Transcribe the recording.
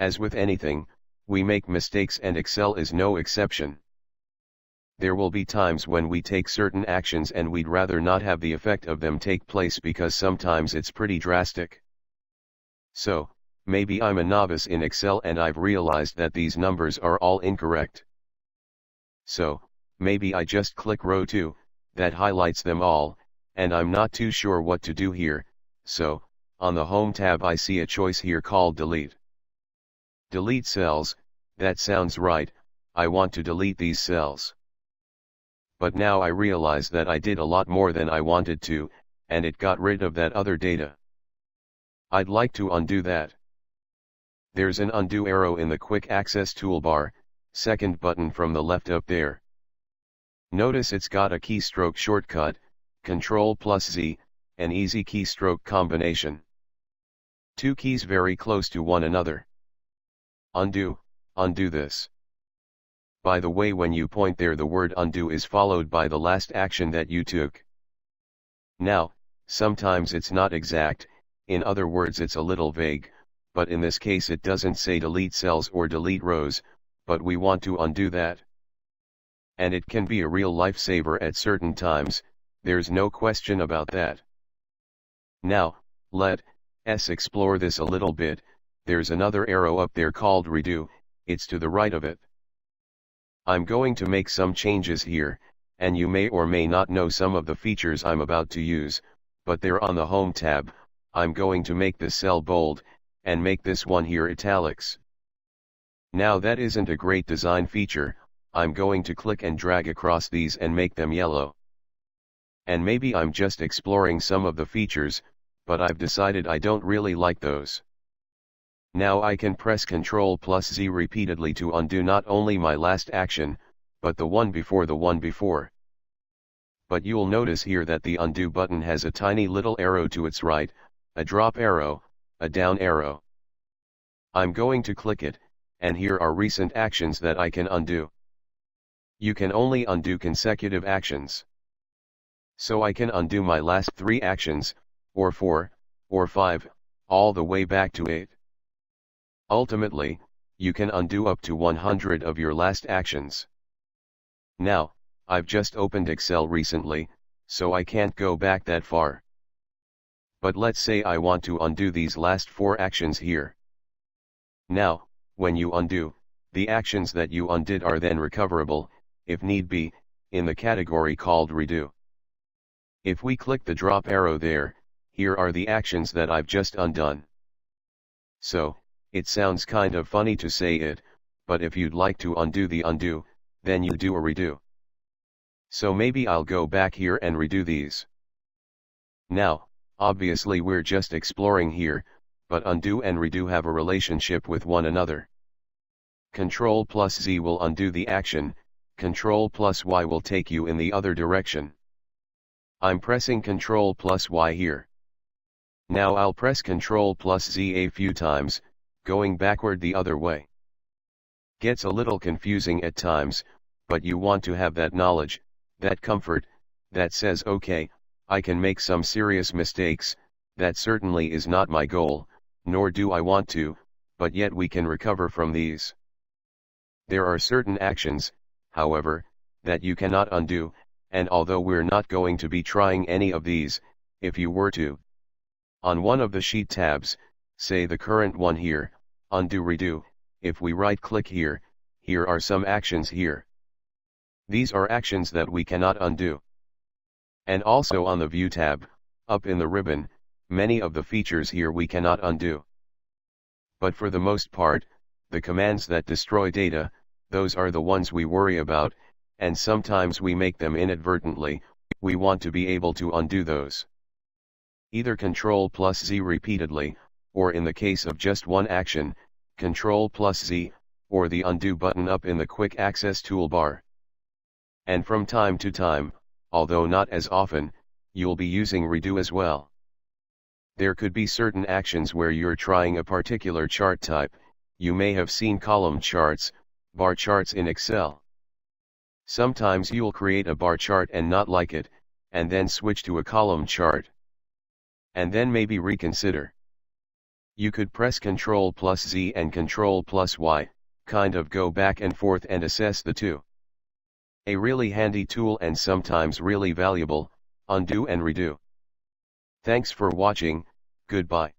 As with anything, we make mistakes and Excel is no exception. There will be times when we take certain actions and we'd rather not have the effect of them take place because sometimes it's pretty drastic. So, maybe I'm a novice in Excel and I've realized that these numbers are all incorrect. So, maybe I just click row 2, that highlights them all, and I'm not too sure what to do here, so, on the Home tab I see a choice here called Delete. Delete cells, that sounds right, I want to delete these cells. But now I realize that I did a lot more than I wanted to, and it got rid of that other data. I'd like to undo that. There's an undo arrow in the quick access toolbar, second button from the left up there. Notice it's got a keystroke shortcut, Ctrl+Z, an easy keystroke combination. Two keys very close to one another. Undo this. By the way, when you point there, the word undo is followed by the last action that you took. Now, sometimes it's not exact, in other words it's a little vague, but in this case it doesn't say delete cells or delete rows, but we want to undo that. And it can be a real lifesaver at certain times, there's no question about that. Now, let's explore this a little bit. There's another arrow up there called Redo, it's to the right of it. I'm going to make some changes here, and you may or may not know some of the features I'm about to use, but they're on the Home tab. I'm going to make this cell bold, and make this one here italics. Now that isn't a great design feature, I'm going to click and drag across these and make them yellow. And maybe I'm just exploring some of the features, but I've decided I don't really like those. Now I can press Ctrl+Z repeatedly to undo not only my last action, but the one before the one before. But you'll notice here that the undo button has a tiny little arrow to its right, a drop arrow, a down arrow. I'm going to click it, and here are recent actions that I can undo. You can only undo consecutive actions. So I can undo my last 3 actions, or 4, or 5, all the way back to 8. Ultimately, you can undo up to 100 of your last actions. Now, I've just opened Excel recently, so I can't go back that far. But let's say I want to undo these last 4 actions here. Now, when you undo, the actions that you undid are then recoverable, if need be, in the category called Redo. If we click the drop arrow there, here are the actions that I've just undone. So, it sounds kind of funny to say it, but if you'd like to undo the undo, then you do a redo. So maybe I'll go back here and redo these. Now, obviously we're just exploring here, but undo and redo have a relationship with one another. Ctrl+Z will undo the action, Ctrl+Y will take you in the other direction. I'm pressing Ctrl+Y here. Now I'll press Ctrl+Z a few times, going backward the other way. Gets a little confusing at times, but you want to have that knowledge, that comfort, that says okay, I can make some serious mistakes, that certainly is not my goal, nor do I want to, but yet we can recover from these. There are certain actions, however, that you cannot undo, and although we're not going to be trying any of these, if you were to, on one of the sheet tabs, say the current one here, undo redo, if we right click here, here are some actions here. These are actions that we cannot undo. And also on the view tab, up in the ribbon, many of the features here we cannot undo. But for the most part, the commands that destroy data, those are the ones we worry about, and sometimes we make them inadvertently, we want to be able to undo those. Either Ctrl+Z repeatedly, or in the case of just one action, Ctrl+Z, or the undo button up in the quick access toolbar. And from time to time, although not as often, you'll be using redo as well. There could be certain actions where you're trying a particular chart type. You may have seen column charts, bar charts in Excel. Sometimes you'll create a bar chart and not like it, and then switch to a column chart. And then maybe reconsider. You could press Ctrl plus Z and Ctrl plus Y, kind of go back and forth and assess the two. A really handy tool and sometimes really valuable, undo and redo. Thanks for watching, goodbye.